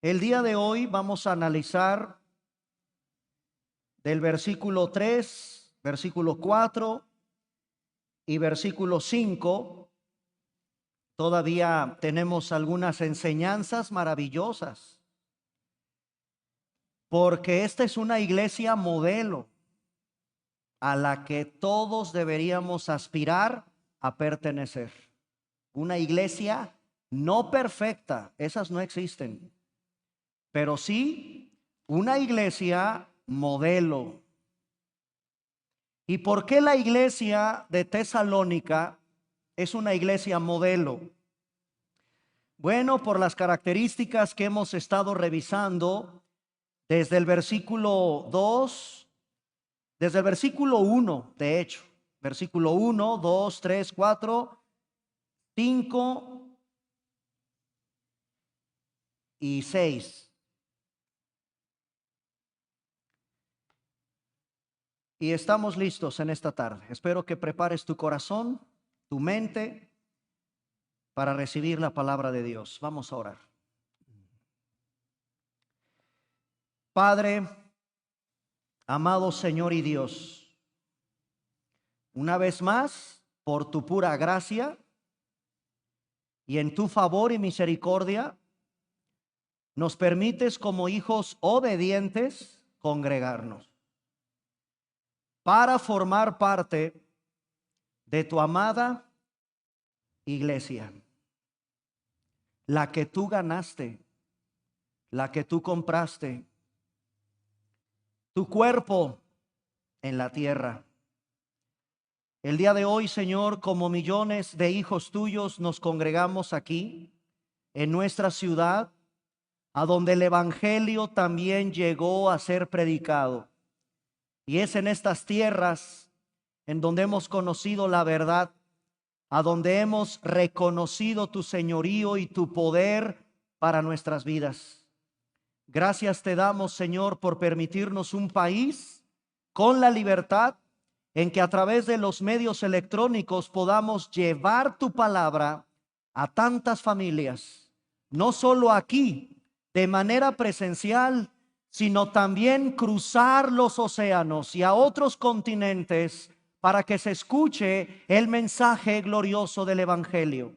El día de hoy vamos a analizar del versículo 3, versículo 4 y versículo 5. Todavía tenemos algunas enseñanzas maravillosas, porque esta es una iglesia modelo a la que todos deberíamos aspirar a pertenecer. Una iglesia no perfecta, esas no existen, pero sí una iglesia modelo. ¿Y por qué la iglesia de Tesalónica es una iglesia modelo? Bueno, por las características que hemos estado revisando desde el versículo 2, desde el versículo 1, de hecho, versículo 1, 2, 3, 4, 5 y 6. Y estamos listos en esta tarde. Espero que prepares tu corazón, tu mente, para recibir la palabra de Dios. Vamos a orar. Padre, amado Señor y Dios, una vez más, por tu pura gracia y en tu favor y misericordia, nos permites como hijos obedientes congregarnos para formar parte de tu amada iglesia, la que tú ganaste, la que tú compraste, tu cuerpo en la tierra. El día de hoy, Señor, como millones de hijos tuyos, nos congregamos aquí en nuestra ciudad, a donde el evangelio también llegó a ser predicado. Y es en estas tierras en donde hemos conocido la verdad, a donde hemos reconocido tu señorío y tu poder para nuestras vidas. Gracias te damos, Señor, por permitirnos un país con la libertad en que a través de los medios electrónicos podamos llevar tu palabra a tantas familias, no solo aquí de manera presencial, sino también cruzar los océanos y a otros continentes para que se escuche el mensaje glorioso del evangelio.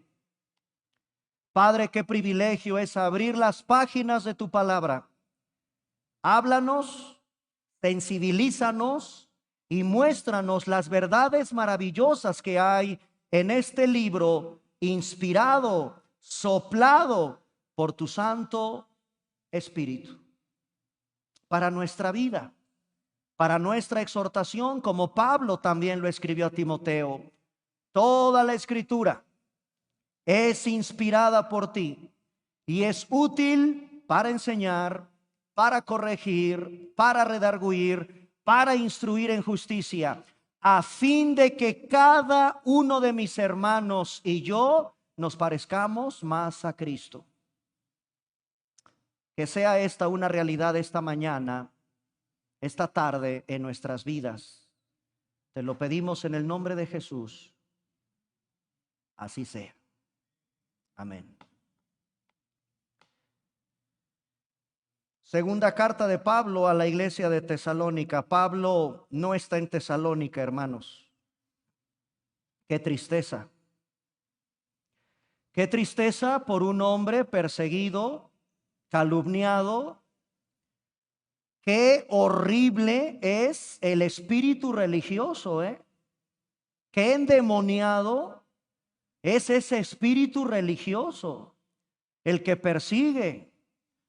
Padre, qué privilegio es abrir las páginas de tu palabra. Háblanos, sensibilízanos y muéstranos las verdades maravillosas que hay en este libro inspirado, soplado por tu Santo Espíritu. Para nuestra vida, para nuestra exhortación, como Pablo también lo escribió a Timoteo. Toda la Escritura es inspirada por ti y es útil para enseñar, para corregir, para redarguir, para instruir en justicia, a fin de que cada uno de mis hermanos y yo nos parezcamos más a Cristo. Que sea esta una realidad esta mañana, esta tarde en nuestras vidas. Te lo pedimos en el nombre de Jesús. Así sea. Amén. Segunda carta de Pablo a la iglesia de Tesalónica. Pablo no está en Tesalónica, hermanos. Qué tristeza. Qué tristeza por un hombre perseguido, calumniado. Qué horrible es el espíritu religioso, Qué endemoniado es ese espíritu religioso, el que persigue,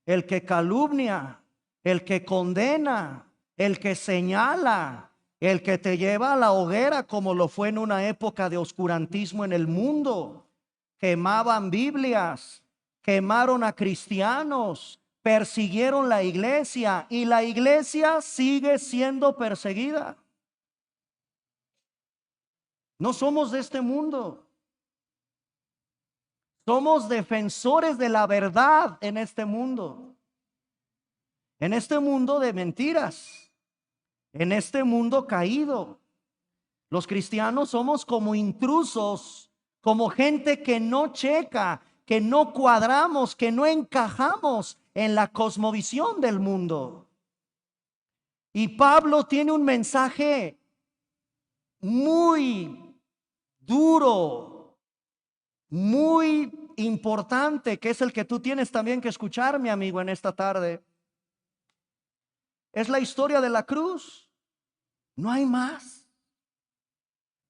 el que calumnia, el que condena, el que señala, el que te lleva a la hoguera, como lo fue en una época de oscurantismo en el mundo. Quemaban Biblias, quemaron a cristianos, persiguieron la iglesia y la iglesia sigue siendo perseguida. No somos de este mundo. Somos defensores de la verdad en este mundo. En este mundo de mentiras. En este mundo caído. Los cristianos somos como intrusos, como gente que no checa, que no cuadramos, que no encajamos en la cosmovisión del mundo. Y Pablo tiene un mensaje muy duro, muy importante, que es el que tú tienes también que escuchar, mi amigo, en esta tarde. Es la historia de la cruz. No hay más.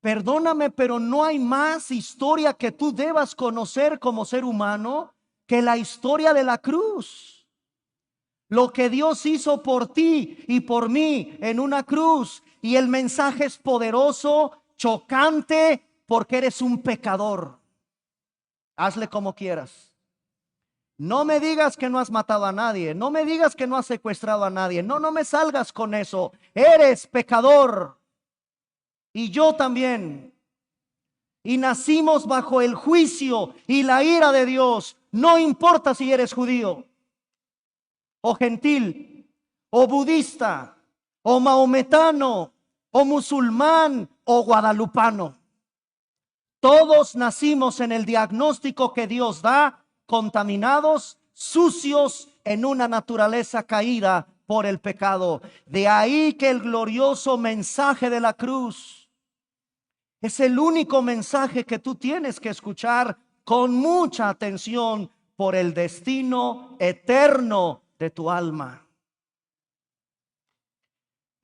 Perdóname, pero no hay más historia que tú debas conocer como ser humano que la historia de la cruz. Lo que Dios hizo por ti y por mí en una cruz. Y el mensaje es poderoso, chocante, porque eres un pecador. Hazle como quieras. No me digas que no has matado a nadie. No me digas que no has secuestrado a nadie. No, no me salgas con eso. Eres pecador. Y yo también. Y nacimos bajo el juicio y la ira de Dios. No importa si eres judío o gentil o budista o maometano o musulmán o guadalupano. Todos nacimos en el diagnóstico que Dios da, contaminados, sucios, en una naturaleza caída por el pecado. De ahí que el glorioso mensaje de la cruz es el único mensaje que tú tienes que escuchar con mucha atención por el destino eterno de tu alma.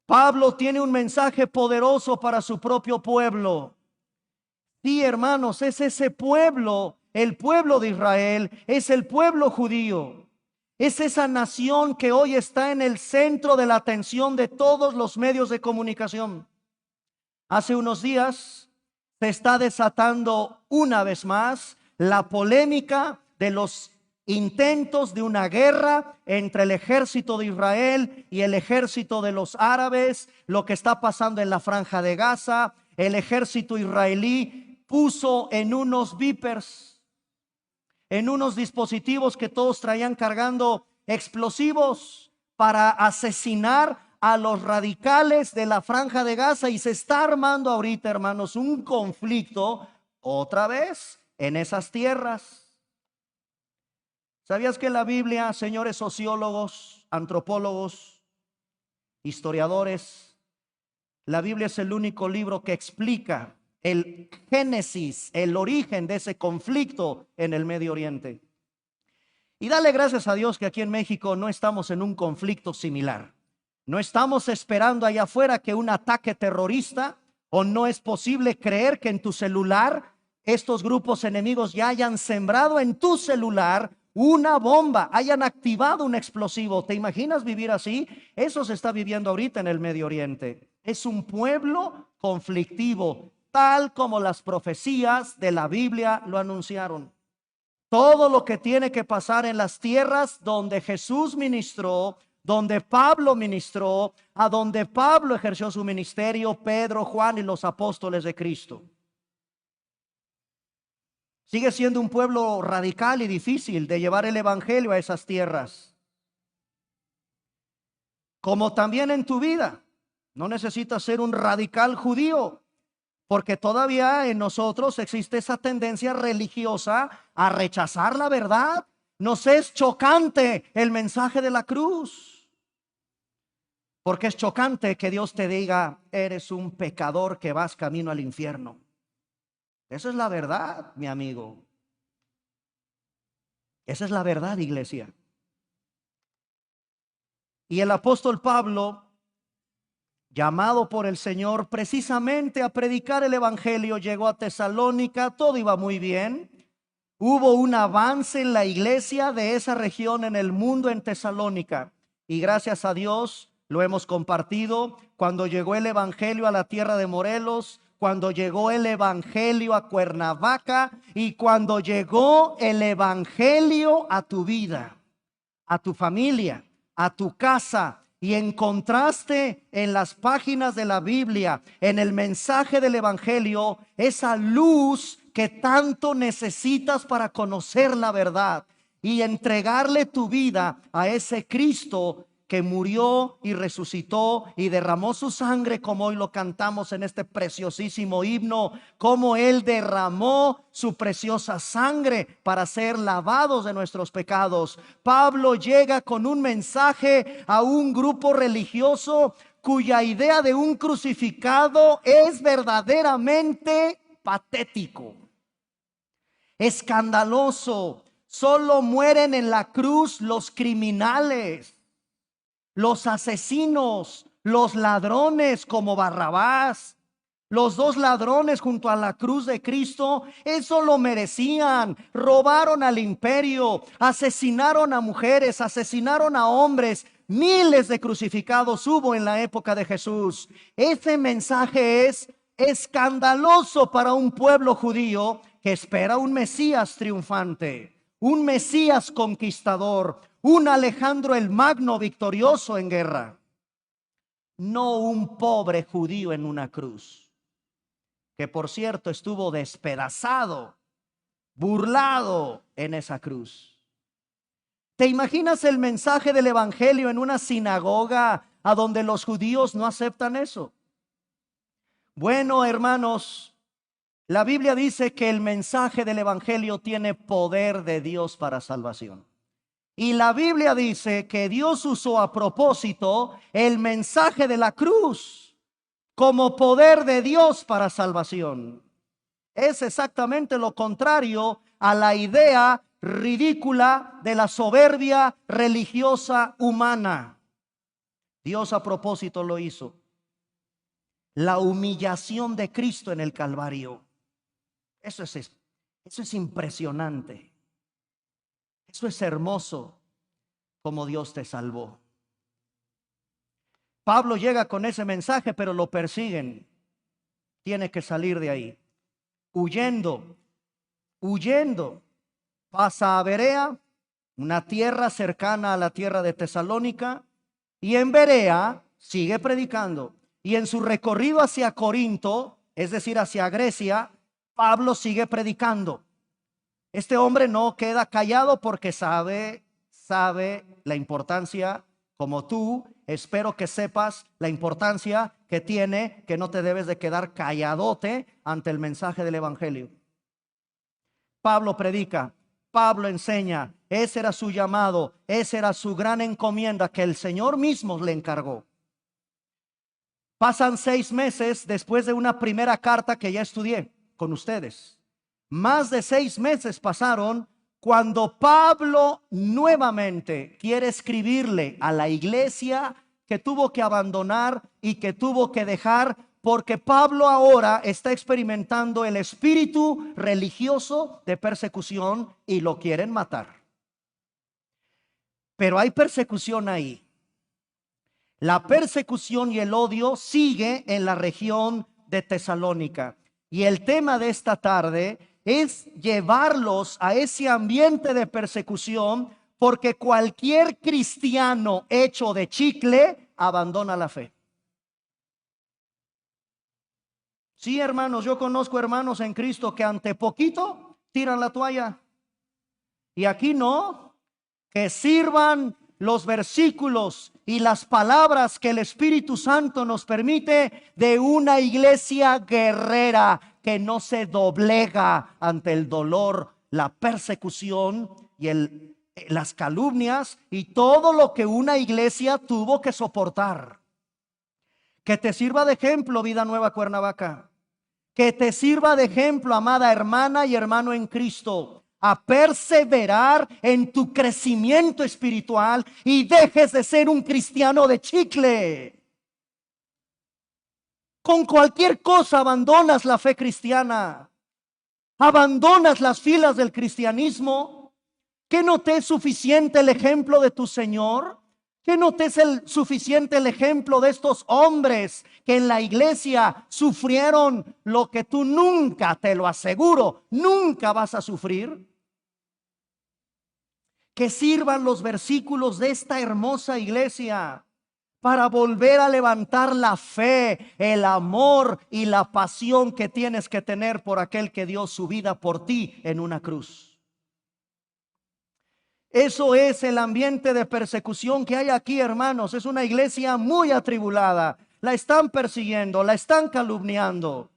Pablo tiene un mensaje poderoso para su propio pueblo. Sí, hermanos, es ese pueblo, el pueblo de Israel, es el pueblo judío. Es esa nación que hoy está en el centro de la atención de todos los medios de comunicación. Hace unos días se está desatando una vez más la polémica de los intentos de una guerra entre el ejército de Israel y el ejército de los árabes, lo que está pasando en la Franja de Gaza. El ejército israelí puso en unos Vipers, en unos dispositivos que todos traían cargando explosivos para asesinar a los radicales de la Franja de Gaza, y se está armando ahorita, hermanos, un conflicto otra vez en esas tierras. ¿Sabías que la Biblia, señores sociólogos, antropólogos, historiadores, la Biblia es el único libro que explica el génesis, el origen de ese conflicto en el Medio Oriente? Y dale gracias a Dios que aquí en México no estamos en un conflicto similar. No estamos esperando allá afuera que un ataque terrorista, o no es posible creer que en tu celular estos grupos enemigos ya hayan sembrado en tu celular una bomba, hayan activado un explosivo. ¿Te imaginas vivir así? Eso se está viviendo ahorita en el Medio Oriente. Es un pueblo conflictivo, tal como las profecías de la Biblia lo anunciaron. Todo lo que tiene que pasar en las tierras donde Jesús ministró, donde Pablo ministró, a donde Pablo ejerció su ministerio, Pedro, Juan y los apóstoles de Cristo. Sigue siendo un pueblo radical y difícil de llevar el evangelio a esas tierras. Como también en tu vida, no necesitas ser un radical judío, porque todavía en nosotros existe esa tendencia religiosa a rechazar la verdad. Nos es chocante el mensaje de la cruz. Porque es chocante que Dios te diga: eres un pecador que vas camino al infierno. Esa es la verdad, mi amigo. Esa es la verdad, iglesia. Y el apóstol Pablo, llamado por el Señor precisamente a predicar el evangelio, llegó a Tesalónica. Todo iba muy bien. Hubo un avance en la iglesia de esa región en el mundo, en Tesalónica. Y gracias a Dios lo hemos compartido. Cuando llegó el evangelio a la tierra de Morelos, cuando llegó el evangelio a Cuernavaca, y cuando llegó el evangelio a tu vida, a tu familia, a tu casa, y encontraste en las páginas de la Biblia, en el mensaje del evangelio, esa luz que tanto necesitas para conocer la verdad y entregarle tu vida a ese Cristo que murió y resucitó y derramó su sangre, como hoy lo cantamos en este preciosísimo himno, como Él derramó su preciosa sangre para ser lavados de nuestros pecados. Pablo llega con un mensaje a un grupo religioso cuya idea de un crucificado es verdaderamente patético, escandaloso. Solo mueren en la cruz los criminales, los asesinos, los ladrones como Barrabás. Los dos ladrones junto a la cruz de Cristo, eso lo merecían. Robaron al imperio, asesinaron a mujeres, asesinaron a hombres. Miles de crucificados hubo en la época de Jesús. Ese mensaje es escandaloso para un pueblo judío que espera un Mesías triunfante, un Mesías conquistador, un Alejandro el Magno victorioso en guerra. No un pobre judío en una cruz, que por cierto estuvo despedazado, burlado en esa cruz. ¿Te imaginas el mensaje del evangelio en una sinagoga a donde los judíos no aceptan eso? Bueno, hermanos, la Biblia dice que el mensaje del evangelio tiene poder de Dios para salvación. Y la Biblia dice que Dios usó a propósito el mensaje de la cruz como poder de Dios para salvación. Es exactamente lo contrario a la idea ridícula de la soberbia religiosa humana. Dios a propósito lo hizo. La humillación de Cristo en el Calvario. Eso es impresionante. Eso es hermoso, como Dios te salvó. Pablo llega con ese mensaje, pero lo persiguen. Tiene que salir de ahí. Huyendo. Pasa a Berea, una tierra cercana a la tierra de Tesalónica, y en Berea sigue predicando. Y en su recorrido hacia Corinto, es decir, hacia Grecia, Pablo sigue predicando. Este hombre no queda callado porque sabe la importancia, como tú, espero que sepas la importancia que tiene, que no te debes de quedar calladote ante el mensaje del evangelio. Pablo predica, Pablo enseña, ese era su llamado, esa era su gran encomienda que el Señor mismo le encargó. Pasan 6 meses después de una primera carta que ya estudié con ustedes. Más de 6 meses pasaron cuando Pablo nuevamente quiere escribirle a la iglesia que tuvo que abandonar y que tuvo que dejar, porque Pablo ahora está experimentando el espíritu religioso de persecución y lo quieren matar. Pero hay persecución ahí. La persecución y el odio sigue en la región de Tesalónica. Y el tema de esta tarde es llevarlos a ese ambiente de persecución, porque cualquier cristiano hecho de chicle abandona la fe. Sí, hermanos, yo conozco hermanos en Cristo que ante poquito tiran la toalla. Y aquí no, que sirvan los versículos y las palabras que el Espíritu Santo nos permite de una iglesia guerrera que no se doblega ante el dolor, la persecución y las calumnias y todo lo que una iglesia tuvo que soportar. Que te sirva de ejemplo, Vida Nueva Cuernavaca. Que te sirva de ejemplo, amada hermana y hermano en Cristo, a perseverar en tu crecimiento espiritual y dejes de ser un cristiano de chicle. Con cualquier cosa abandonas la fe cristiana, abandonas las filas del cristianismo. ¿Que no te es suficiente el ejemplo de tu Señor? ¿Que no te es suficiente el ejemplo de estos hombres que en la iglesia sufrieron lo que tú nunca, te lo aseguro, nunca vas a sufrir? Que sirvan los versículos de esta hermosa iglesia para volver a levantar la fe, el amor y la pasión que tienes que tener por aquel que dio su vida por ti en una cruz. Eso es el ambiente de persecución que hay aquí, hermanos. Es una iglesia muy atribulada. La están persiguiendo, la están calumniando.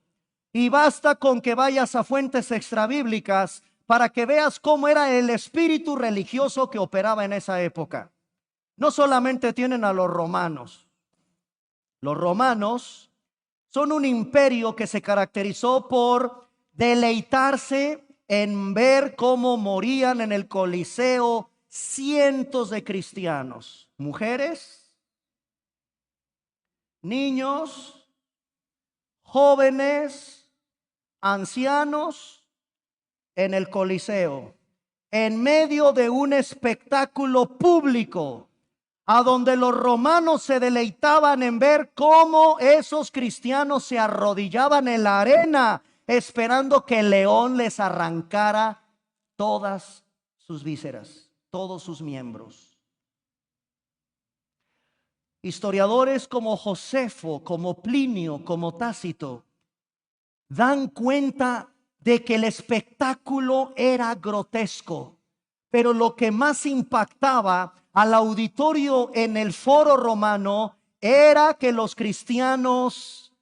Y basta con que vayas a fuentes extrabíblicas para que veas cómo era el espíritu religioso que operaba en esa época. No solamente tienen a los romanos. Los romanos son un imperio que se caracterizó por deleitarse en ver cómo morían en el Coliseo cientos de cristianos, mujeres, niños, jóvenes, ancianos, en el Coliseo, en medio de un espectáculo público, a donde los romanos se deleitaban en ver cómo esos cristianos se arrodillaban en la arena, esperando que el león les arrancara todas sus vísceras, todos sus miembros. Historiadores como Josefo, como Plinio, como Tácito, dan cuenta de que el espectáculo era grotesco, pero lo que más impactaba al auditorio en el foro romano era que los cristianos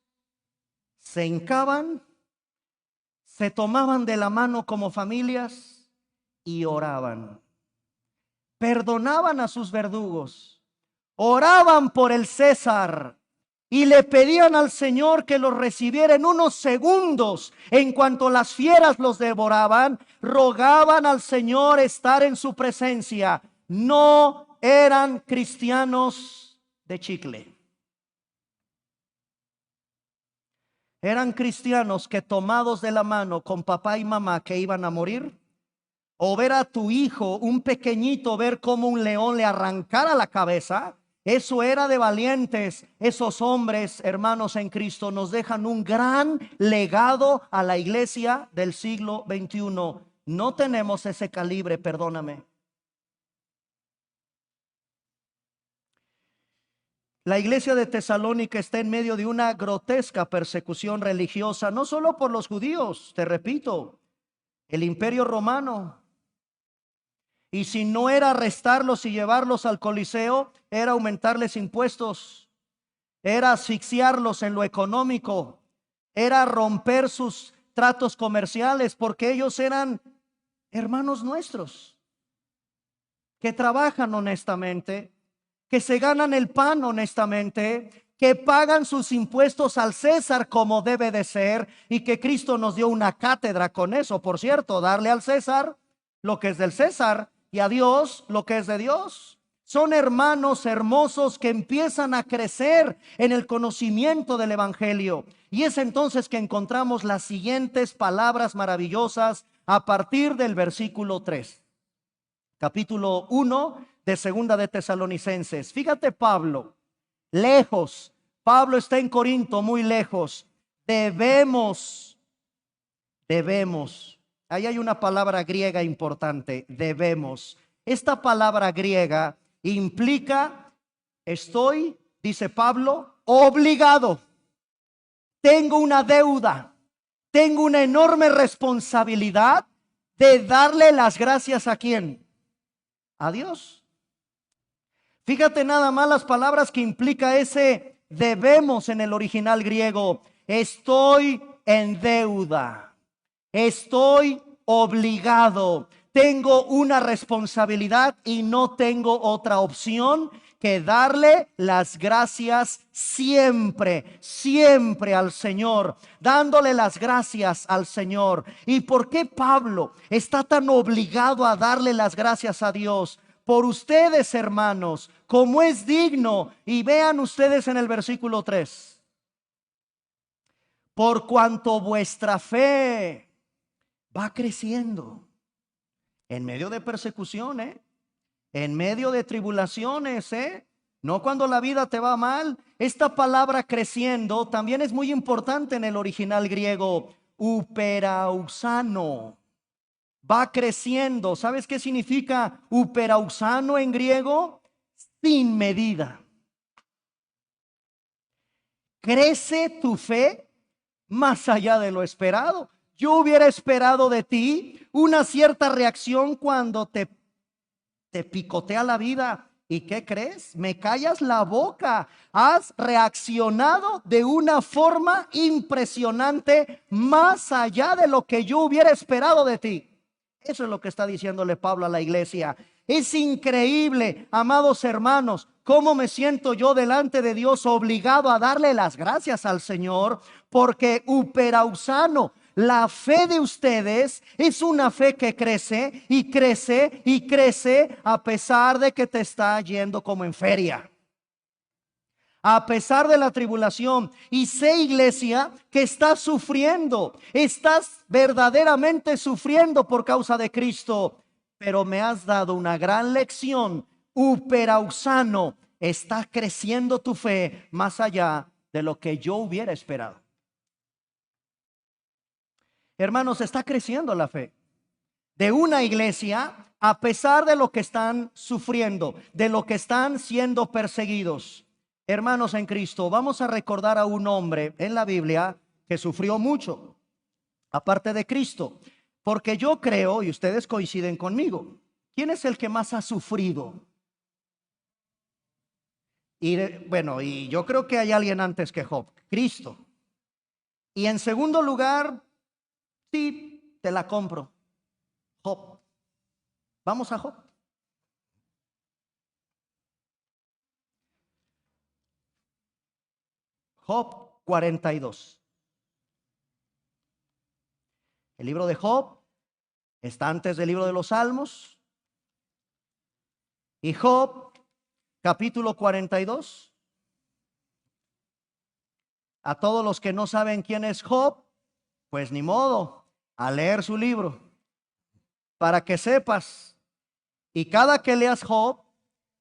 se hincaban, se tomaban de la mano como familias y oraban. Perdonaban a sus verdugos, oraban por el César y le pedían al Señor que los recibiera en unos segundos. En cuanto las fieras los devoraban, rogaban al Señor estar en su presencia. No eran cristianos de chicle. Eran cristianos que, tomados de la mano con papá y mamá que iban a morir, o ver a tu hijo, un pequeñito, ver cómo un león le arrancara la cabeza, eso era de valientes. Esos hombres, hermanos en Cristo, nos dejan un gran legado a la iglesia del siglo XXI. No tenemos ese calibre, perdóname. La iglesia de Tesalónica está en medio de una grotesca persecución religiosa, no solo por los judíos, te repito, el imperio romano. Y si no era arrestarlos y llevarlos al Coliseo, era aumentarles impuestos, era asfixiarlos en lo económico, era romper sus tratos comerciales, porque ellos eran hermanos nuestros, que trabajan honestamente, que se ganan el pan honestamente, que pagan sus impuestos al César como debe de ser, y que Cristo nos dio una cátedra con eso, por cierto, darle al César lo que es del César y a Dios lo que es de Dios. Son hermanos hermosos que empiezan a crecer en el conocimiento del Evangelio. Y es entonces que encontramos las siguientes palabras maravillosas a partir del versículo 3. Capítulo 1 de Segunda de Tesalonicenses. Fíjate, Pablo, lejos. Pablo está en Corinto, muy lejos. Debemos. Ahí hay una palabra griega importante, debemos. Esta palabra griega implica, estoy, dice Pablo, obligado. Tengo una deuda, tengo una enorme responsabilidad de darle las gracias ¿a quién? A Dios. Fíjate nada más las palabras que implica ese debemos en el original griego. Estoy en deuda. Estoy obligado, tengo una responsabilidad y no tengo otra opción que darle las gracias siempre, siempre al Señor, dándole las gracias al Señor. ¿Y por qué Pablo está tan obligado a darle las gracias a Dios? Por ustedes, hermanos, como es digno. Y vean ustedes en el versículo 3. Por cuanto vuestra fe va creciendo en medio de persecuciones, en medio de tribulaciones, no cuando la vida te va mal. Esta palabra creciendo también es muy importante en el original griego, uperausano. Va creciendo. ¿Sabes qué significa uperausano en griego? Sin medida. Crece tu fe más allá de lo esperado. Yo hubiera esperado de ti una cierta reacción cuando te te picotea la vida. ¿Y qué crees? Me callas la boca. Has reaccionado de una forma impresionante, más allá de lo que yo hubiera esperado de ti. Eso es lo que está diciéndole Pablo a la iglesia. Es increíble, amados hermanos, cómo me siento yo delante de Dios obligado a darle las gracias al Señor, porque uperausano, la fe de ustedes es una fe que crece y crece y crece a pesar de que te está yendo como en feria. A pesar de la tribulación. Y sé, iglesia, que estás sufriendo. Estás verdaderamente sufriendo por causa de Cristo. Pero me has dado una gran lección. Uperausano, está creciendo tu fe más allá de lo que yo hubiera esperado. Hermanos, está creciendo la fe de una iglesia a pesar de lo que están sufriendo, de lo que están siendo perseguidos. Hermanos en Cristo, vamos a recordar a un hombre en la Biblia que sufrió mucho, aparte de Cristo, porque yo creo, y ustedes coinciden conmigo, ¿quién es el que más ha sufrido? Y bueno, y yo creo que hay alguien antes que Job, Cristo. Y en segundo lugar, sí, te la compro, Job. Vamos a Job. Job 42. El libro de Job está antes del libro de los Salmos. Y Job, capítulo 42. A todos los que no saben quién es Job, pues ni modo, a leer su libro, para que sepas. Y cada que leas Job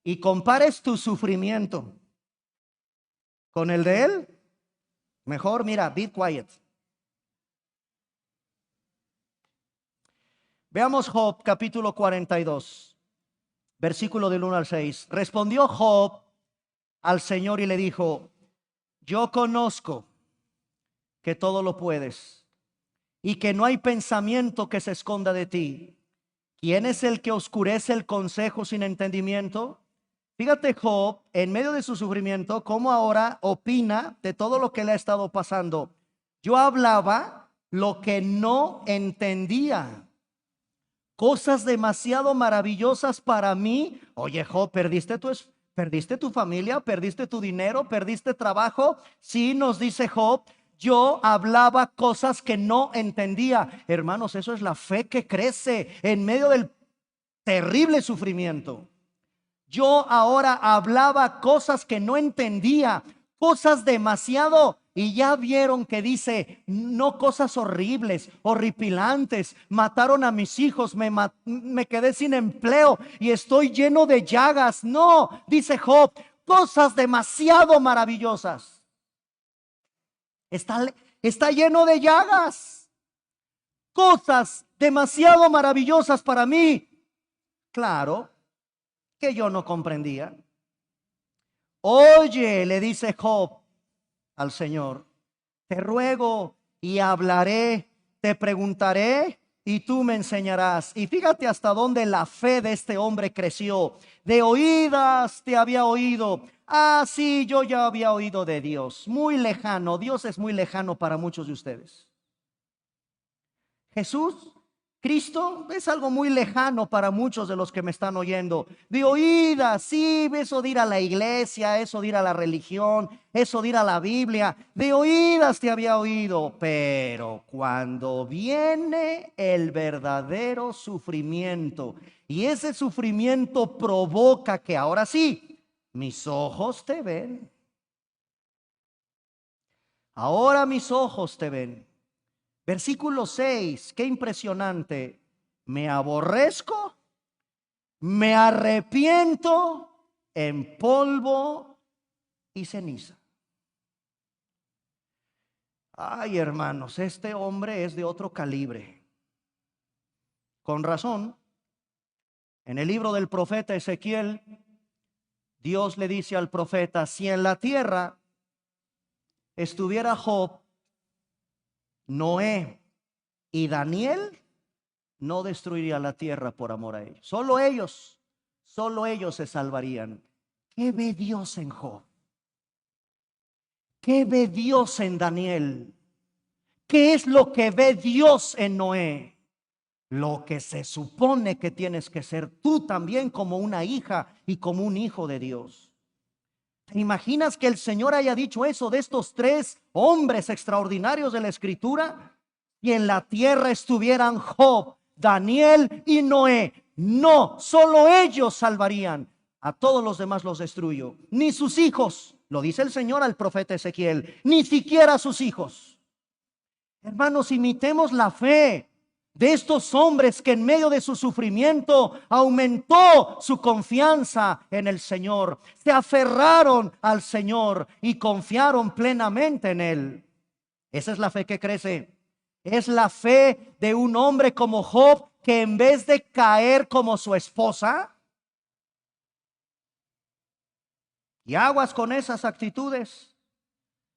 y compares tu sufrimiento con el de él, mejor mira, be quiet. Veamos Job capítulo 42, versículo del 1 al 6. Respondió Job al Señor y le dijo: yo conozco que todo lo puedes y que no hay pensamiento que se esconda de ti. ¿Quién es el que oscurece el consejo sin entendimiento? Fíjate Job, en medio de su sufrimiento, cómo ahora opina de todo lo que le ha estado pasando. Yo hablaba lo que no entendía, cosas demasiado maravillosas para mí. Oye Job, ¿perdiste tu familia? ¿Perdiste tu dinero? ¿Perdiste trabajo? Sí, nos dice Job, yo hablaba cosas que no entendía. Hermanos, eso es la fe que crece en medio del terrible sufrimiento. Yo ahora hablaba cosas que no entendía, cosas demasiado, y ya vieron que dice, no cosas horribles, horripilantes, mataron a mis hijos, me quedé sin empleo y estoy lleno de llagas. No, dice Job, cosas demasiado maravillosas. Está lleno de llagas, cosas demasiado maravillosas para mí. Claro que yo no comprendía. Oye, le dice Job al Señor, te ruego y hablaré, te preguntaré y tú me enseñarás. Y fíjate hasta dónde la fe de este hombre creció. De oídas te había oído. Ah, sí, yo ya había oído de Dios. Muy lejano. Dios es muy lejano para muchos de ustedes. Jesús, Cristo, es algo muy lejano para muchos de los que me están oyendo. De oídas, sí, eso de ir a la iglesia, eso de ir a la religión, eso de ir a la Biblia. De oídas te había oído, pero cuando viene el verdadero sufrimiento y ese sufrimiento provoca que ahora sí, mis ojos te ven. Ahora mis ojos te ven. Versículo 6, qué impresionante. Me aborrezco, me arrepiento en polvo y ceniza. Ay, hermanos, este hombre es de otro calibre. Con razón, en el libro del profeta Ezequiel, Dios le dice al profeta, si en la tierra estuviera Job, Noé y Daniel, no destruiría la tierra por amor a ellos. Solo ellos se salvarían. ¿Qué ve Dios en Job? ¿Qué ve Dios en Daniel? ¿Qué es lo que ve Dios en Noé? Lo que se supone que tienes que ser tú también como una hija y como un hijo de Dios. ¿Te imaginas que el Señor haya dicho eso de estos tres hombres extraordinarios de la Escritura? Y en la tierra estuvieran Job, Daniel y Noé. No, solo ellos salvarían. A todos los demás los destruyó. Ni sus hijos, lo dice el Señor al profeta Ezequiel, ni siquiera sus hijos. Hermanos, imitemos la fe de estos hombres que en medio de su sufrimiento aumentó su confianza en el Señor. Se aferraron al Señor y confiaron plenamente en Él. Esa es la fe que crece. Es la fe de un hombre como Job, que en vez de caer como su esposa, y aguas con esas actitudes,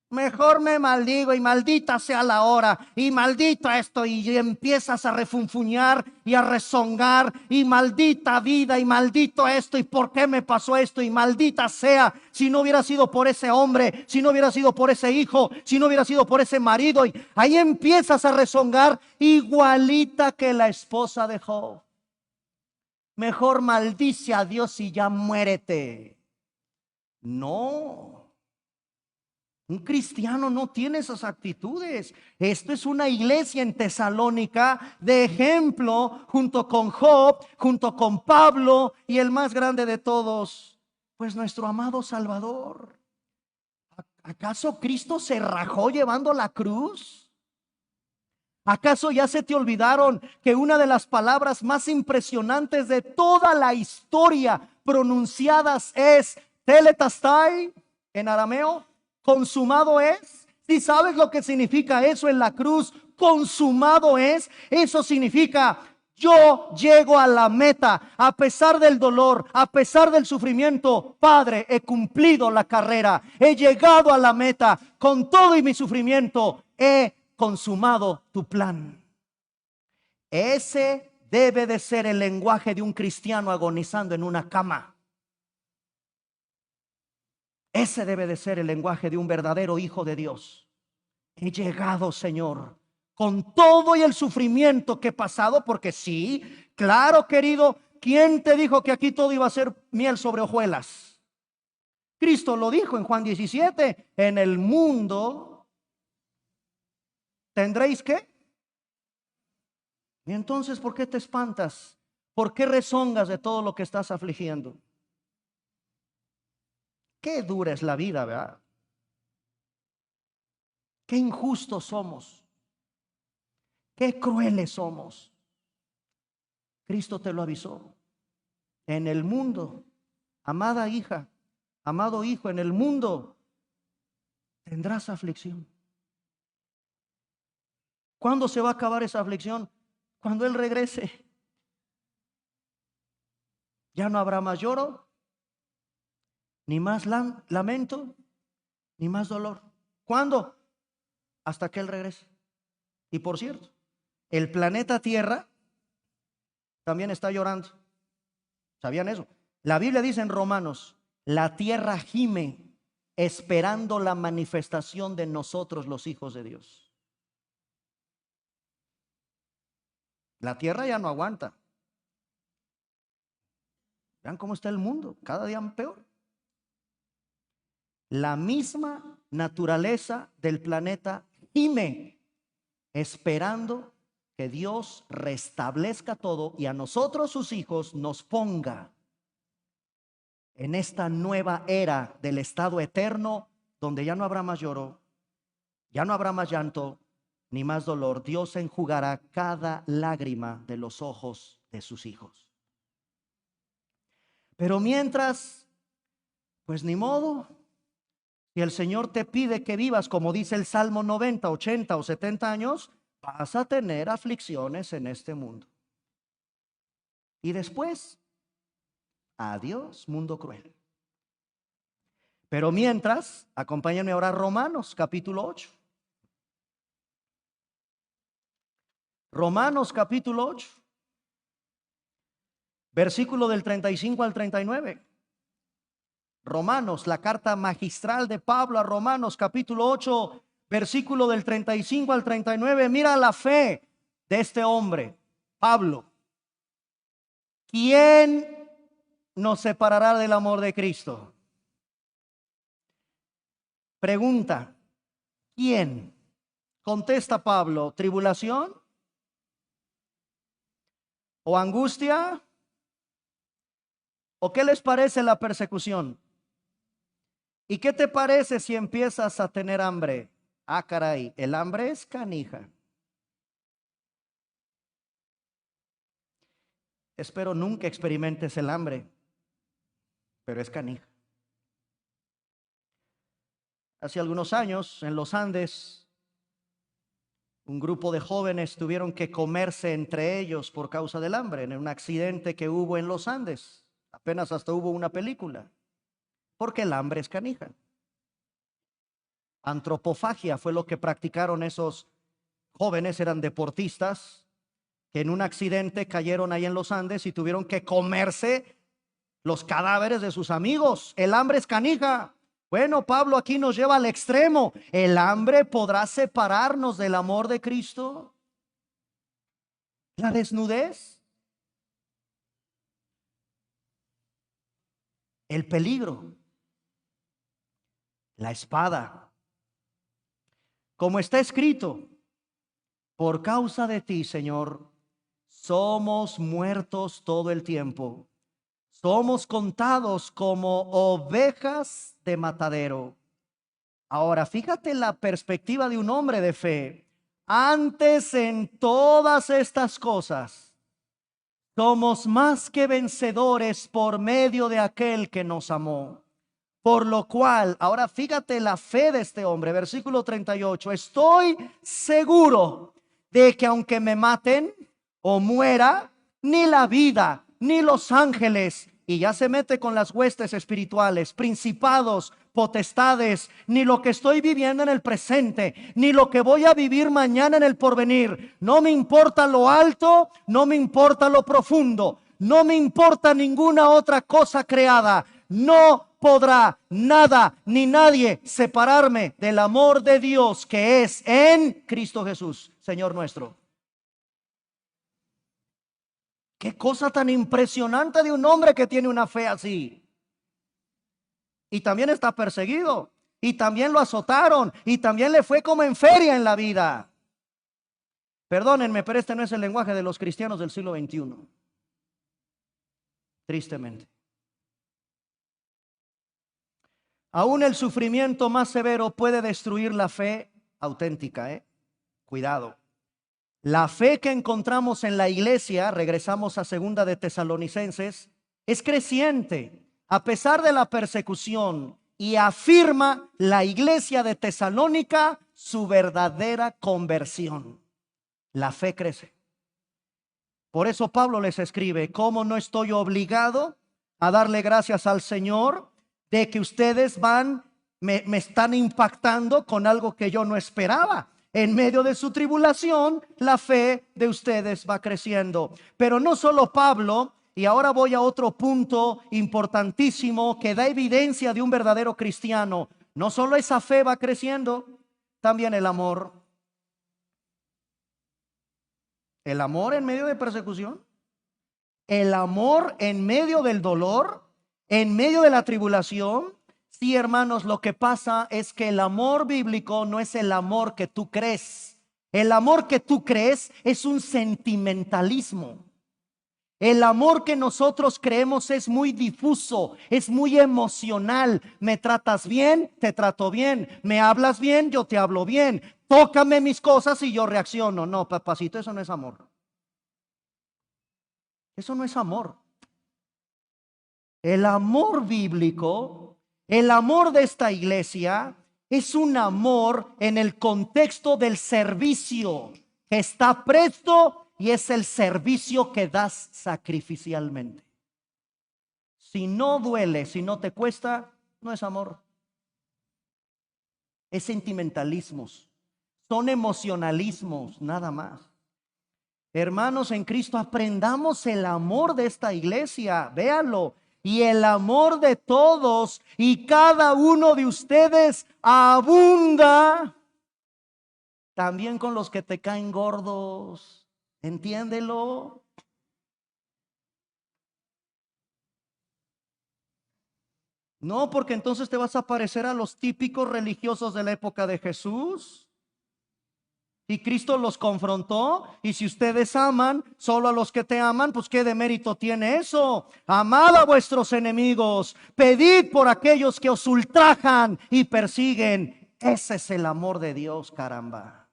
mejor me maldigo y maldita sea la hora y maldito esto, y empiezas a refunfuñar y a rezongar y maldita vida y maldito esto y por qué me pasó esto y maldita sea si no hubiera sido por ese hombre, si no hubiera sido por ese hijo, si no hubiera sido por ese marido, y ahí empiezas a rezongar igualita que la esposa de Job. Mejor maldice a Dios y ya muérete. No. Un cristiano no tiene esas actitudes. Esto es una iglesia en Tesalónica de ejemplo, junto con Job, junto con Pablo y el más grande de todos, pues nuestro amado Salvador. ¿Acaso Cristo se rajó llevando la cruz? ¿Acaso ya se te olvidaron que una de las palabras más impresionantes de toda la historia pronunciadas es tetelestai en arameo? Consumado es. Si sabes lo que significa eso en la cruz, consumado es. Eso significa: yo llego a la meta, a pesar del dolor, a pesar del sufrimiento. Padre, he cumplido la carrera, he llegado a la meta, con todo y mi sufrimiento, he consumado tu plan. Ese debe de ser el lenguaje de un cristiano agonizando en una cama. Ese debe de ser el lenguaje de un verdadero hijo de Dios. He llegado, Señor, con todo y el sufrimiento que he pasado, porque sí, claro, querido, ¿quién te dijo que aquí todo iba a ser miel sobre hojuelas? Cristo lo dijo en Juan 17, en el mundo tendréis ¿qué? Y entonces, ¿por qué te espantas? ¿Por qué rezongas de todo lo que estás afligiendo? Qué dura es la vida, ¿verdad? Qué injustos somos. Qué crueles somos. Cristo te lo avisó. En el mundo, amada hija, amado hijo, en el mundo tendrás aflicción. ¿Cuándo se va a acabar esa aflicción? Cuando Él regrese. Ya no habrá más lloro, ni más lamento, ni más dolor. ¿Cuándo? Hasta que Él regrese. Y por cierto, el planeta Tierra también está llorando. ¿Sabían eso? La Biblia dice en Romanos: la tierra gime esperando la manifestación de nosotros, los hijos de Dios. La tierra ya no aguanta. Vean cómo está el mundo, cada día peor. La misma naturaleza del planeta gime esperando que Dios restablezca todo y a nosotros, sus hijos, nos ponga en esta nueva era del estado eterno, donde ya no habrá más lloro, ya no habrá más llanto, ni más dolor. Dios enjugará cada lágrima de los ojos de sus hijos. Pero mientras, pues ni modo. Si el Señor te pide que vivas, como dice el Salmo 90, 80 o 70 años, vas a tener aflicciones en este mundo. Y después, adiós, mundo cruel. Pero mientras, acompáñenme a orar Romanos capítulo 8. Romanos capítulo 8. Versículo del 35 al 39. Romanos, la carta magistral de Pablo a Romanos, capítulo 8, versículo del 35 al 39. Mira la fe de este hombre, Pablo. ¿Quién nos separará del amor de Cristo? Pregunta, ¿quién? Contesta Pablo, ¿tribulación? ¿O angustia? ¿O qué les parece la persecución? ¿Y qué te parece si empiezas a tener hambre? Ah, caray, el hambre es canija. Espero nunca experimentes el hambre, pero es canija. Hace algunos años, en los Andes, un grupo de jóvenes tuvieron que comerse entre ellos por causa del hambre, en un accidente que hubo en los Andes. Apenas hasta hubo una película, porque el hambre es canija. Antropofagia fue lo que practicaron esos jóvenes, eran deportistas, que en un accidente cayeron ahí en los Andes y tuvieron que comerse los cadáveres de sus amigos. El hambre es canija. Bueno, Pablo aquí nos lleva al extremo. ¿El hambre podrá separarnos del amor de Cristo? ¿La desnudez? ¿El peligro? ¿La espada? Como está escrito, por causa de ti, Señor, somos muertos todo el tiempo. Somos contados como ovejas de matadero. Ahora, fíjate la perspectiva de un hombre de fe. Antes en todas estas cosas, somos más que vencedores por medio de aquel que nos amó. Por lo cual, ahora fíjate la fe de este hombre, versículo 38. Estoy seguro de que aunque me maten o muera, ni la vida, ni los ángeles, y ya se mete con las huestes espirituales, principados, potestades, ni lo que estoy viviendo en el presente, ni lo que voy a vivir mañana en el porvenir. No me importa lo alto, no me importa lo profundo, no me importa ninguna otra cosa creada. No podrá nada ni nadie separarme del amor de Dios que es en Cristo Jesús, Señor nuestro. Qué cosa tan impresionante de un hombre que tiene una fe así. Y también está perseguido. Y también lo azotaron. Y también le fue como en feria en la vida. Perdónenme, pero este no es el lenguaje de los cristianos del siglo XXI. Tristemente. Aún el sufrimiento más severo puede destruir la fe auténtica. Cuidado. La fe que encontramos en la iglesia, regresamos a segunda de Tesalonicenses, es creciente a pesar de la persecución y afirma la iglesia de Tesalónica su verdadera conversión. La fe crece. Por eso Pablo les escribe: ¿cómo no estoy obligado a darle gracias al Señor de que ustedes me están impactando con algo que yo no esperaba? En medio de su tribulación, la fe de ustedes va creciendo. Pero no solo Pablo, y ahora voy a otro punto importantísimo que da evidencia de un verdadero cristiano. No solo esa fe va creciendo, también el amor. El amor en medio de persecución, el amor en medio del dolor, en medio de la tribulación. Sí, hermanos, lo que pasa es que el amor bíblico no es el amor que tú crees. El amor que tú crees es un sentimentalismo. El amor que nosotros creemos es muy difuso, es muy emocional. Me tratas bien, te trato bien. Me hablas bien, yo te hablo bien. Tócame mis cosas y yo reacciono. No, papacito, eso no es amor. Eso no es amor. El amor bíblico, el amor de esta iglesia, es un amor en el contexto del servicio, que está presto y es el servicio que das sacrificialmente. Si no duele, si no te cuesta, no es amor. Es sentimentalismos, son emocionalismos, nada más. Hermanos en Cristo, aprendamos el amor de esta iglesia, véanlo, y el amor de todos, y cada uno de ustedes abunda también con los que te caen gordos. Entiéndelo. No, porque entonces te vas a parecer a los típicos religiosos de la época de Jesús. Y Cristo los confrontó. Y si ustedes aman solo a los que te aman, pues qué de mérito tiene eso. Amad a vuestros enemigos, pedid por aquellos que os ultrajan y persiguen. Ese es el amor de Dios, caramba.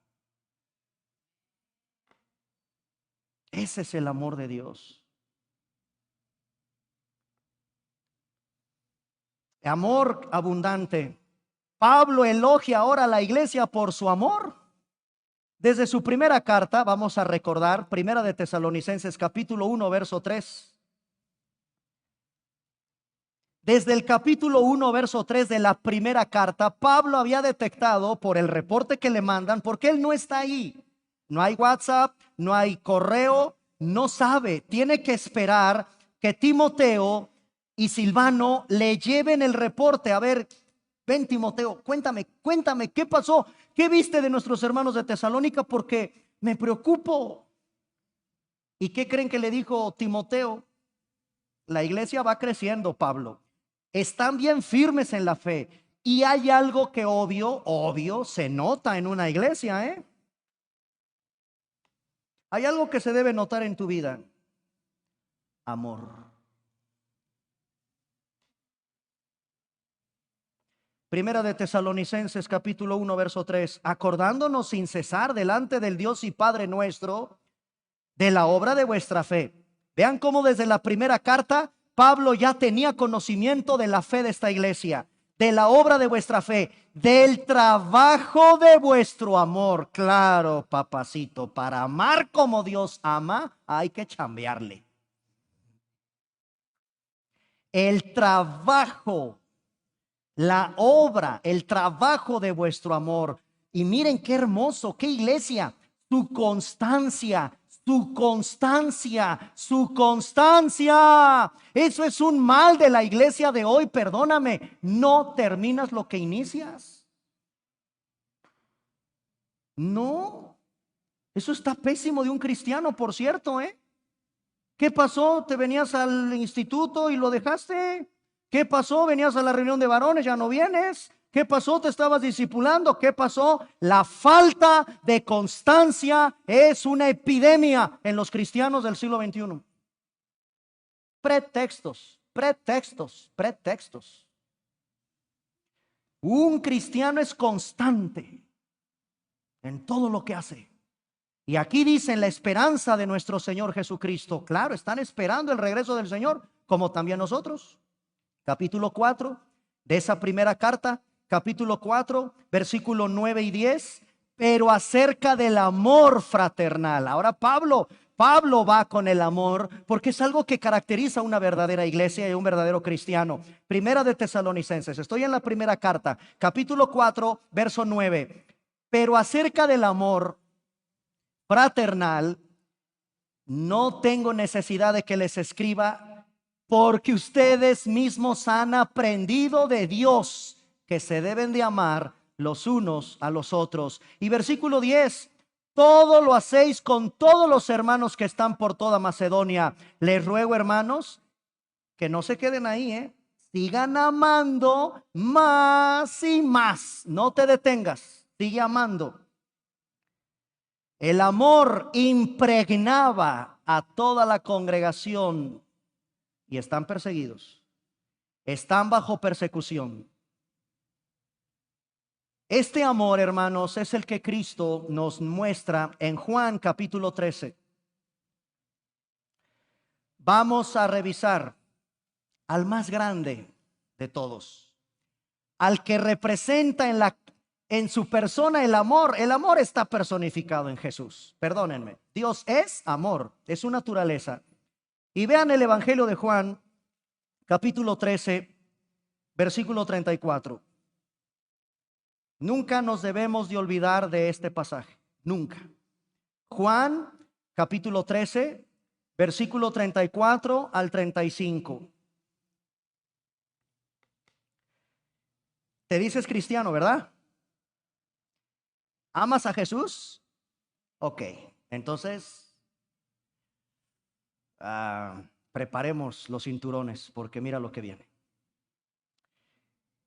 Ese es el amor de Dios. Amor abundante. Pablo elogia ahora a la iglesia por su amor. Desde su primera carta, vamos a recordar, Primera de Tesalonicenses capítulo 1, verso 3. Desde el capítulo 1, verso 3 de la primera carta, Pablo había detectado por el reporte que le mandan, porque él no está ahí. No hay WhatsApp, no hay correo, no sabe. Tiene que esperar que Timoteo y Silvano le lleven el reporte. A ver, ven Timoteo, cuéntame, ¿qué pasó? ¿Qué viste de nuestros hermanos de Tesalónica? Porque me preocupo. ¿Y qué creen que le dijo Timoteo? La iglesia va creciendo, Pablo. Están bien firmes en la fe. Y hay algo que obvio, se nota en una iglesia, ¿eh? Hay algo que se debe notar en tu vida. Amor. Primera de Tesalonicenses capítulo 1 verso 3, acordándonos sin cesar delante del Dios y Padre nuestro de la obra de vuestra fe. Vean cómo desde la primera carta Pablo ya tenía conocimiento de la fe de esta iglesia, de la obra de vuestra fe, del trabajo de vuestro amor. Claro, papacito, para amar como Dios ama hay que chambearle. El trabajo, la obra, el trabajo de vuestro amor. Y miren qué hermoso, qué iglesia, su constancia, su constancia, su constancia. Eso es un mal de la iglesia de hoy, perdóname, no terminas lo que inicias. No, eso está pésimo de un cristiano, por cierto, ¿eh? ¿Qué pasó? ¿Te venías al instituto y lo dejaste? ¿Qué pasó? ¿Venías a la reunión de varones? ¿Ya no vienes? ¿Qué pasó? ¿Te estabas discipulando? ¿Qué pasó? La falta de constancia es una epidemia en los cristianos del siglo XXI. Pretextos, pretextos, pretextos. Un cristiano es constante en todo lo que hace. Y aquí dicen la esperanza de nuestro Señor Jesucristo. Claro, están esperando el regreso del Señor, como también nosotros. Capítulo 4 de esa primera carta, capítulo 4, versículo 9 y 10. Pero acerca del amor fraternal. Ahora Pablo va con el amor, porque es algo que caracteriza a una verdadera iglesia y un verdadero cristiano. Primera de Tesalonicenses, estoy en la primera carta, capítulo 4, verso 9. Pero acerca del amor fraternal, no tengo necesidad de que les escriba, porque ustedes mismos han aprendido de Dios que se deben de amar los unos a los otros. Y versículo 10, todo lo hacéis con todos los hermanos que están por toda Macedonia. Les ruego, hermanos, que no se queden ahí, sigan amando más y más. No te detengas, sigue amando. El amor impregnaba a toda la congregación y están perseguidos, están bajo persecución. Este amor, hermanos, es el que Cristo nos muestra en Juan capítulo 13. Vamos a revisar al más grande de todos, al que representa en su persona el amor. El amor está personificado en Jesús. Perdónenme. Dios es amor, es su naturaleza. Y vean el Evangelio de Juan, capítulo 13, versículo 34. Nunca nos debemos de olvidar de este pasaje. Nunca. Juan, capítulo 13, versículo 34 al 35. Te dices cristiano, ¿verdad? ¿Amas a Jesús? Ok, entonces preparemos los cinturones porque mira lo que viene.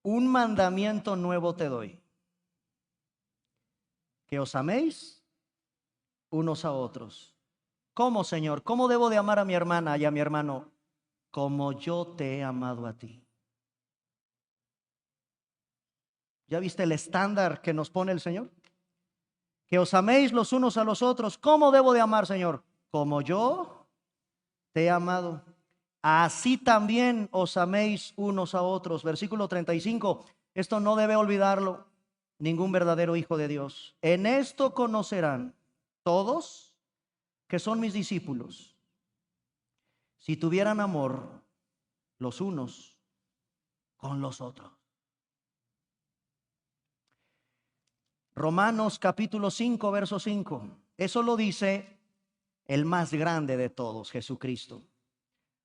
Un mandamiento nuevo te doy, que os améis unos a otros. ¿Cómo, Señor? ¿Cómo debo de amar a mi hermana y a mi hermano? Como yo te he amado a ti. ¿Ya viste el estándar que nos pone el Señor? Que os améis los unos a los otros. ¿Cómo debo de amar, Señor? Como yo te he amado. Así también os améis unos a otros. Versículo 35. Esto no debe olvidarlo ningún verdadero hijo de Dios. En esto conocerán todos que son mis discípulos, si tuvieran amor los unos con los otros. Romanos capítulo 5, verso 5. Eso lo dice el más grande de todos, Jesucristo.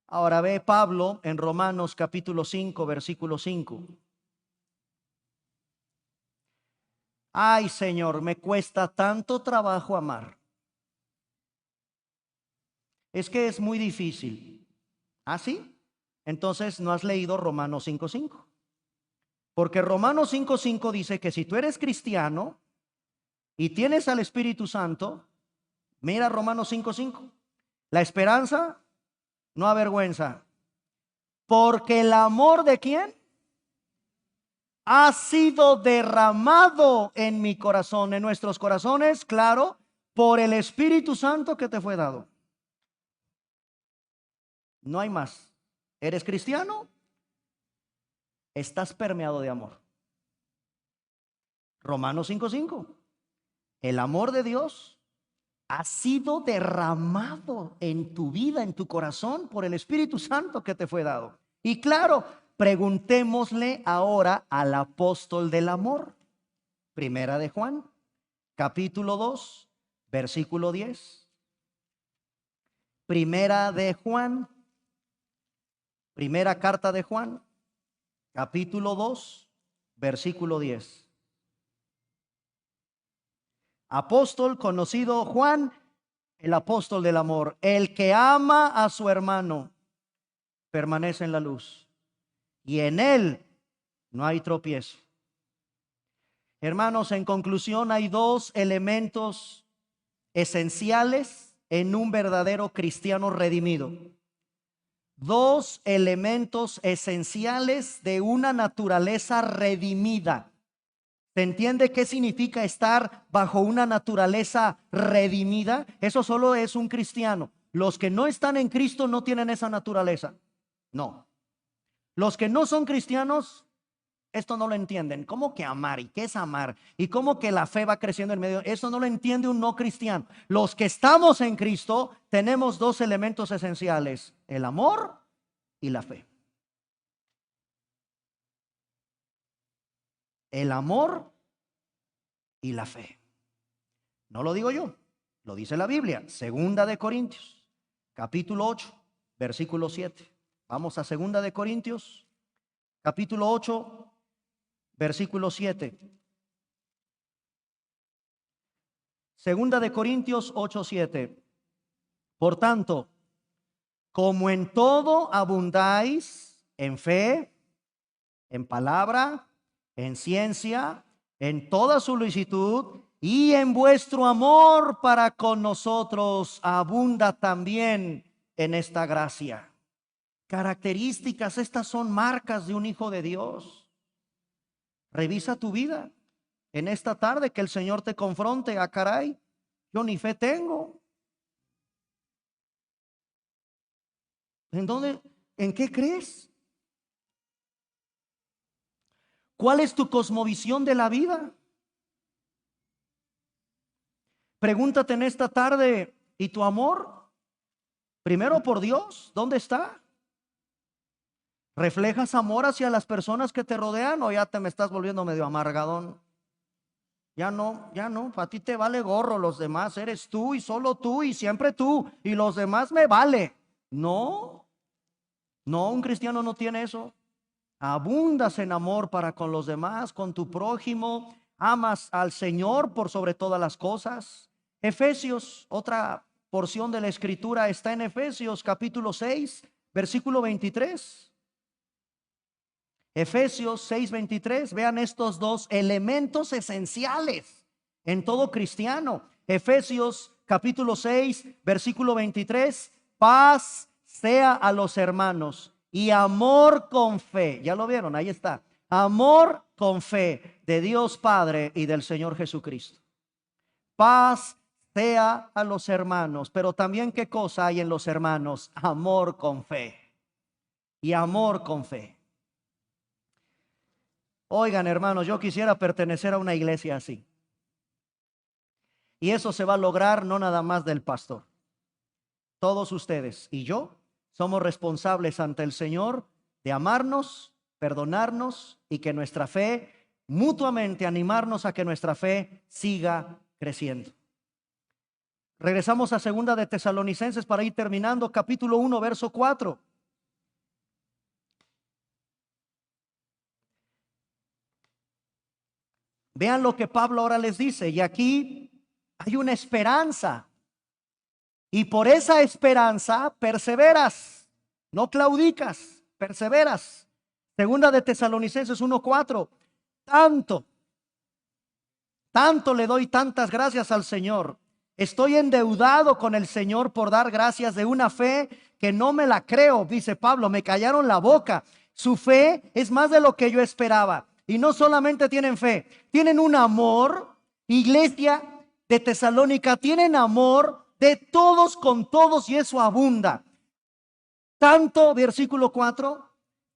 Ahora ve Pablo en Romanos capítulo 5, versículo 5. Ay, Señor, me cuesta tanto trabajo amar. Es que es muy difícil. ¿Ah, sí? Entonces no has leído Romanos 5:5. Porque Romanos 5:5 dice que si tú eres cristiano y tienes al Espíritu Santo, mira Romanos 5:5. La esperanza no avergüenza. Porque el amor de ¿quién? Ha sido derramado en mi corazón, en nuestros corazones, claro, por el Espíritu Santo que te fue dado. No hay más. ¿Eres cristiano? Estás permeado de amor. Romanos 5:5. El amor de Dios ha sido derramado en tu vida, en tu corazón, por el Espíritu Santo que te fue dado. Y claro, preguntémosle ahora al apóstol del amor. Primera de Juan, capítulo 2, versículo 10. Primera de Juan, primera carta de Juan, capítulo 2, versículo 10. Apóstol conocido Juan, el apóstol del amor. El que ama a su hermano permanece en la luz, y en él no hay tropiezo. Hermanos, en conclusión, hay dos elementos esenciales en un verdadero cristiano redimido. Dos elementos esenciales de una naturaleza redimida. ¿Se entiende qué significa estar bajo una naturaleza redimida? Eso solo es un cristiano. Los que no están en Cristo no tienen esa naturaleza. No. Los que no son cristianos, esto no lo entienden. ¿Cómo que amar? ¿Y qué es amar? ¿Y cómo que la fe va creciendo en medio? Eso no lo entiende un no cristiano. Los que estamos en Cristo tenemos dos elementos esenciales: el amor y la fe. El amor y la fe. No lo digo yo, lo dice la Biblia. Segunda de Corintios, capítulo 8, versículo 7. Vamos a Segunda de Corintios, capítulo 8, versículo 7. Segunda de Corintios 8:7. Por tanto, como en todo abundáis en fe, en palabra, en ciencia, en toda solicitud, y en vuestro amor para con nosotros abunda también en esta gracia. Características, estas son marcas de un hijo de Dios. Revisa tu vida en esta tarde, que el Señor te confronte. Ah, caray, yo ni fe tengo. ¿En dónde? ¿En qué crees? ¿Cuál es tu cosmovisión de la vida? Pregúntate en esta tarde, ¿y tu amor? Primero por Dios, ¿dónde está? ¿Reflejas amor hacia las personas que te rodean o ya te me estás volviendo medio amargadón? ya no, a ti te vale gorro los demás, eres tú y solo tú y siempre tú y los demás me vale. No, no, un cristiano no tiene eso. Abundas en amor para con los demás, con tu prójimo, amas al Señor por sobre todas las cosas. Efesios, otra porción de la escritura está en Efesios capítulo 6, versículo 23. Efesios 6:23, vean estos dos elementos esenciales en todo cristiano. Efesios capítulo 6, versículo 23, paz sea a los hermanos y amor con fe. ¿Ya lo vieron? Ahí está. Amor con fe de Dios Padre y del Señor Jesucristo. Paz sea a los hermanos, pero también ¿qué cosa hay en los hermanos? Amor con fe y amor con fe. Oigan, hermanos, yo quisiera pertenecer a una iglesia así. Y eso se va a lograr no nada más del pastor. Todos ustedes y yo somos responsables ante el Señor de amarnos, perdonarnos y que nuestra fe, mutuamente animarnos a que nuestra fe siga creciendo. Regresamos a segunda de Tesalonicenses para ir terminando, capítulo 1, verso 4. Vean lo que Pablo ahora les dice, y aquí hay una esperanza. Y por esa esperanza perseveras, no claudicas, perseveras. Segunda de Tesalonicenses 1:4. Tanto le doy tantas gracias al Señor. Estoy endeudado con el Señor por dar gracias de una fe que no me la creo, dice Pablo, me callaron la boca. Su fe es más de lo que yo esperaba. Y no solamente tienen fe, tienen un amor, iglesia de Tesalónica, tienen amor de todos con todos y eso abunda. Tanto, versículo 4,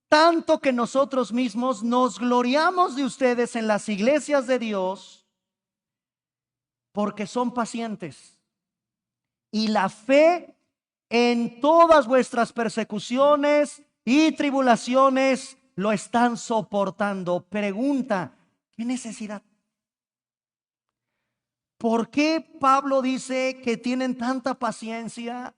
tanto que nosotros mismos nos gloriamos de ustedes en las iglesias de Dios porque son pacientes. Y la fe en todas vuestras persecuciones y tribulaciones lo están soportando. Pregunta, ¿qué necesidad? ¿Por qué Pablo dice que tienen tanta paciencia?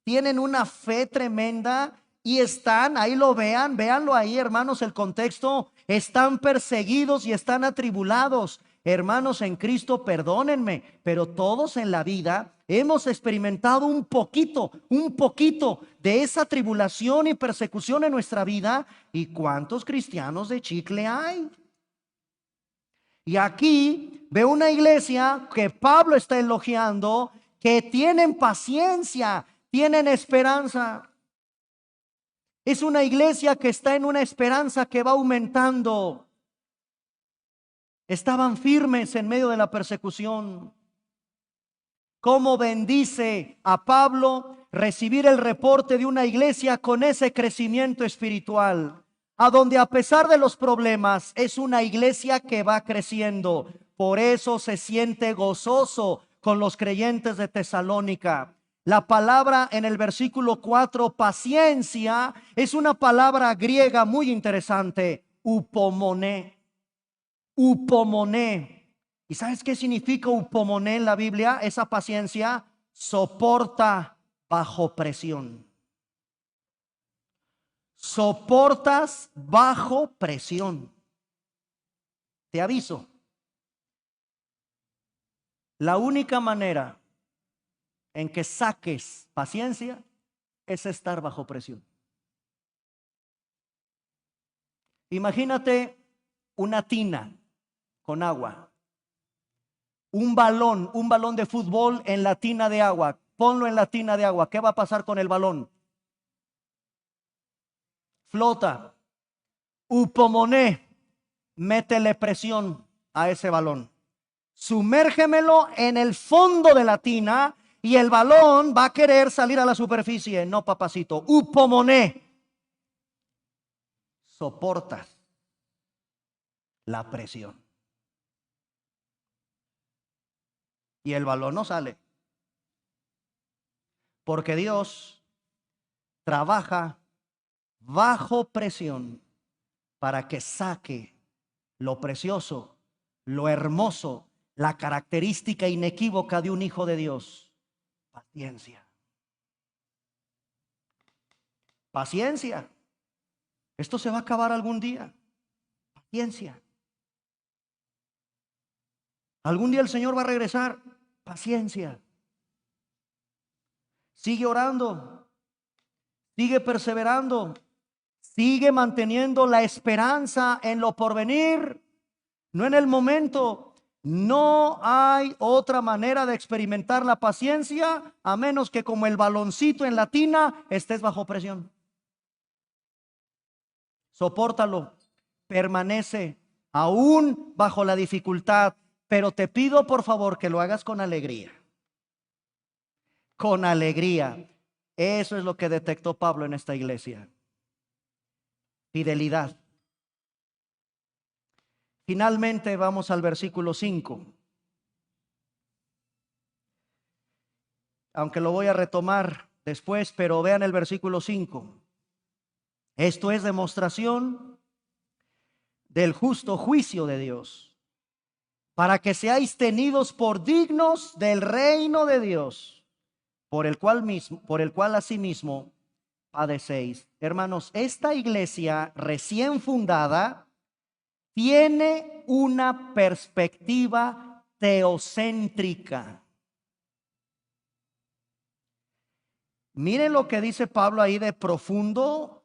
Tienen una fe tremenda y están, ahí lo vean, véanlo ahí, hermanos, el contexto, están perseguidos y están atribulados. Hermanos en Cristo, perdónenme, pero todos en la vida hemos experimentado un poquito de esa tribulación y persecución en nuestra vida. ¿Y cuántos cristianos de chicle hay? Y aquí veo una iglesia que Pablo está elogiando, que tienen paciencia, tienen esperanza. Es una iglesia que está en una esperanza que va aumentando. Estaban firmes en medio de la persecución. ¿Cómo bendice a Pablo recibir el reporte de una iglesia con ese crecimiento espiritual? A donde a pesar de los problemas es una iglesia que va creciendo. Por eso se siente gozoso con los creyentes de Tesalónica. La palabra en el versículo 4, paciencia, es una palabra griega muy interesante, upomoné. Upomoné. ¿Y sabes qué significa upomoné en la Biblia? Esa paciencia soporta bajo presión. Soportas bajo presión. Te aviso, la única manera en que saques paciencia es estar bajo presión. Imagínate una tina con agua, un balón de fútbol en la tina de agua. Ponlo en la tina de agua. ¿Qué va a pasar con el balón? Flota. Upomoné, métele presión a ese balón. Sumérgemelo en el fondo de la tina y el balón va a querer salir a la superficie. No, papacito. Upomoné. Soportas la presión. Y el balón no sale. Porque Dios trabaja bajo presión para que saque lo precioso, lo hermoso, la característica inequívoca de un hijo de Dios: paciencia. Paciencia. Esto se va a acabar algún día. Paciencia. Algún día el Señor va a regresar. Paciencia. Sigue orando. Sigue perseverando. Sigue manteniendo la esperanza en lo porvenir, no en el momento. No hay otra manera de experimentar la paciencia a menos que, como el baloncito en la tina, estés bajo presión. Sopórtalo, permanece aún bajo la dificultad, pero te pido por favor que lo hagas con alegría. Con alegría. Eso es lo que detectó Pablo en esta iglesia. Fidelidad. Finalmente vamos al versículo 5. Aunque lo voy a retomar después, pero vean el versículo 5. Esto es demostración del justo juicio de Dios, para que seáis tenidos por dignos del reino de Dios, por el cual asimismo padecéis. Hermanos, esta iglesia recién fundada tiene una perspectiva teocéntrica. Miren lo que dice Pablo ahí de profundo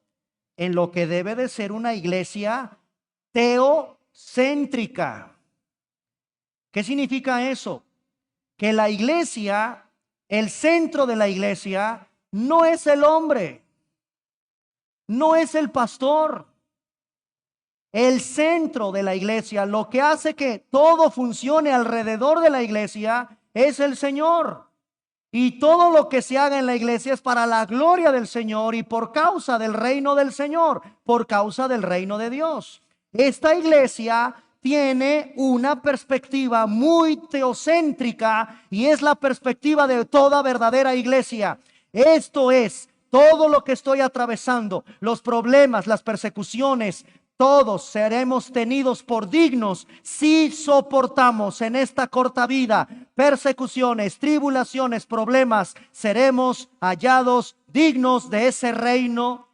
en lo que debe de ser una iglesia teocéntrica. ¿Qué significa eso? Que la iglesia, el centro de la iglesia, no es el hombre, no es el pastor. El centro de la iglesia, lo que hace que todo funcione alrededor de la iglesia, es el Señor. Y todo lo que se haga en la iglesia es para la gloria del Señor y por causa del reino del Señor, por causa del reino de Dios. Esta iglesia tiene una perspectiva muy teocéntrica y es la perspectiva de toda verdadera iglesia. Esto es todo lo que estoy atravesando, los problemas, las persecuciones. Todos seremos tenidos por dignos si soportamos en esta corta vida persecuciones, tribulaciones, problemas. Seremos hallados dignos de ese reino.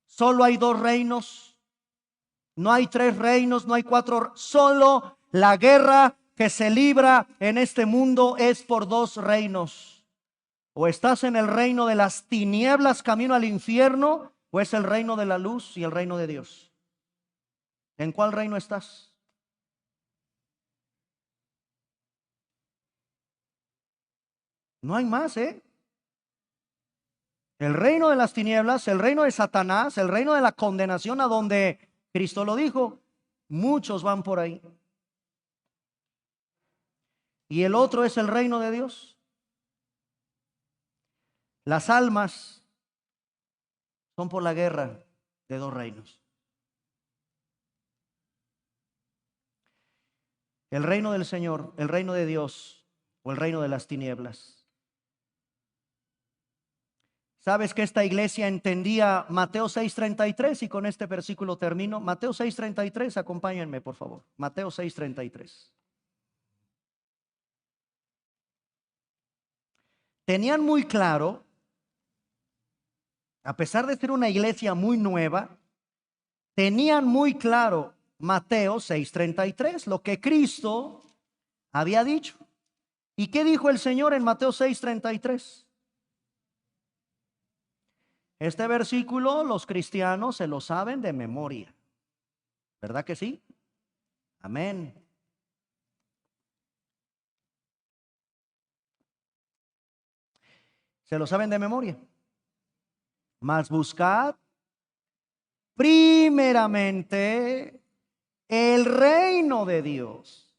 Solo hay 2 reinos. No hay 3 reinos, no hay 4. Solo la guerra que se libra en este mundo es por 2 reinos. O estás en el reino de las tinieblas camino al infierno, o es el reino de la luz y el reino de Dios. ¿En cuál reino estás? No hay más, ¿eh? El reino de las tinieblas, el reino de Satanás, el reino de la condenación, a donde Cristo lo dijo, muchos van por ahí. Y el otro es el reino de Dios. Las almas son por la guerra de 2 reinos. El reino del Señor, el reino de Dios o el reino de las tinieblas. ¿Sabes que esta iglesia entendía Mateo 6:33? Y con este versículo termino. Mateo 6:33, acompáñenme por favor. Mateo 6:33. Tenían muy claro, a pesar de ser una iglesia muy nueva, tenían muy claro Mateo 6:33, lo que Cristo había dicho. ¿Y qué dijo el Señor en Mateo 6:33? Este versículo los cristianos se lo saben de memoria. ¿Verdad que sí? Amén. Se lo saben de memoria. Mas buscad primeramente el reino de Dios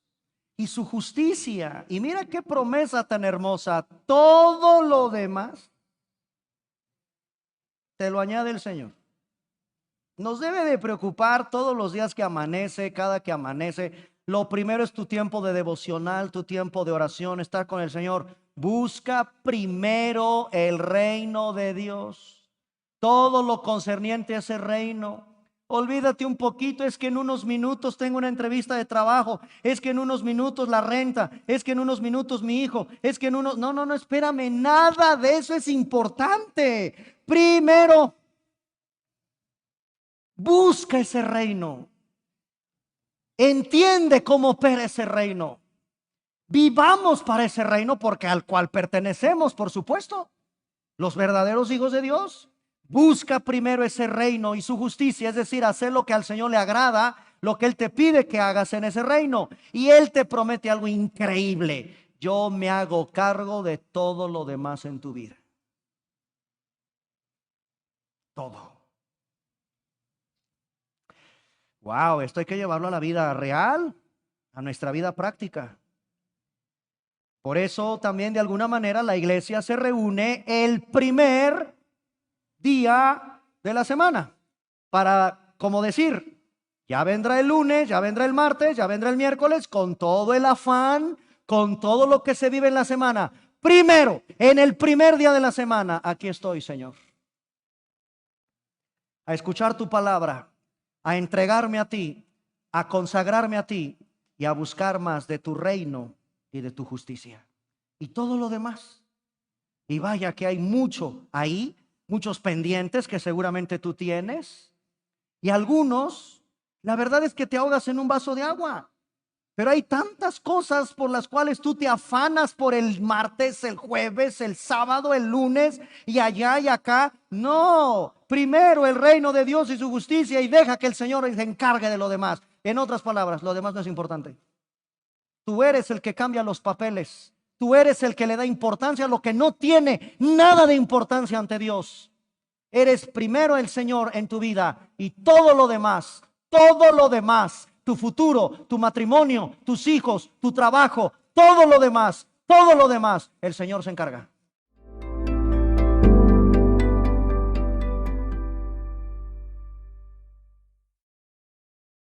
y su justicia. Y mira qué promesa tan hermosa. Todo lo demás te lo añade el Señor. Nos debe de preocupar todos los días que amanece, cada que amanece. Lo primero es tu tiempo de devocional, tu tiempo de oración, estar con el Señor. Busca primero el reino de Dios. Todo lo concerniente a ese reino. Olvídate un poquito, es que en unos minutos tengo una entrevista de trabajo, es que en unos minutos la renta, es que en unos minutos mi hijo, es que en unos... No, no, no, espérame, nada de eso es importante. Primero, busca ese reino. Entiende cómo opera ese reino. Vivamos para ese reino porque al cual pertenecemos, por supuesto, los verdaderos hijos de Dios. Busca primero ese reino y su justicia, es decir, hacer lo que al Señor le agrada, lo que Él te pide que hagas en ese reino. Y Él te promete algo increíble. Yo me hago cargo de todo lo demás en tu vida. Todo. Wow, esto hay que llevarlo a la vida real, a nuestra vida práctica. Por eso también de alguna manera la iglesia se reúne el primer día de la semana para, como decir, ya vendrá el lunes, ya vendrá el martes, ya vendrá el miércoles, con todo el afán, con todo lo que se vive en la semana. Primero, en el primer día de la semana, aquí estoy, Señor, a escuchar tu palabra, a entregarme a ti, a consagrarme a ti y a buscar más de tu reino y de tu justicia y todo lo demás. Y vaya que hay mucho ahí, muchos pendientes que seguramente tú tienes, y algunos, la verdad es que te ahogas en un vaso de agua, pero hay tantas cosas por las cuales tú te afanas por el martes, el jueves, el sábado, el lunes, y allá y acá. No, primero el reino de Dios y su justicia, y deja que el Señor se encargue de lo demás. En otras palabras, lo demás no es importante. Tú eres el que cambia los papeles. Tú eres el que le da importancia a lo que no tiene nada de importancia ante Dios. Eres primero el Señor en tu vida y todo lo demás, tu futuro, tu matrimonio, tus hijos, tu trabajo, todo lo demás, el Señor se encarga.